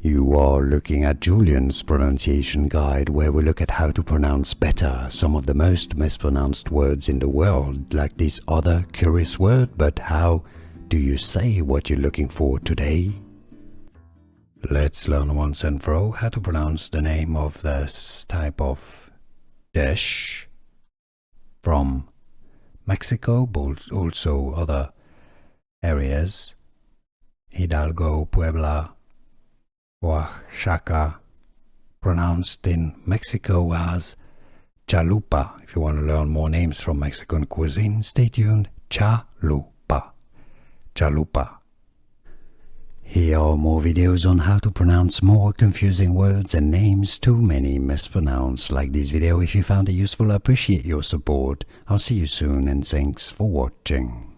You are looking at Julian's pronunciation guide, where we look at how to pronounce better some of the most mispronounced words in the world, like this other curious word. But how do you say what you're looking for today? Let's learn once and for all how to pronounce the name of this type of dish from Mexico, but also other areas. Hidalgo, Puebla, Oaxaca, pronounced in Mexico as chalupa. If you want to learn more names from Mexican cuisine, stay tuned. Chalupa. Chalupa. Here are more videos on how to pronounce more confusing words and names too many mispronounced. Like this video if you found it useful. I appreciate your support. I'll see you soon and thanks for watching.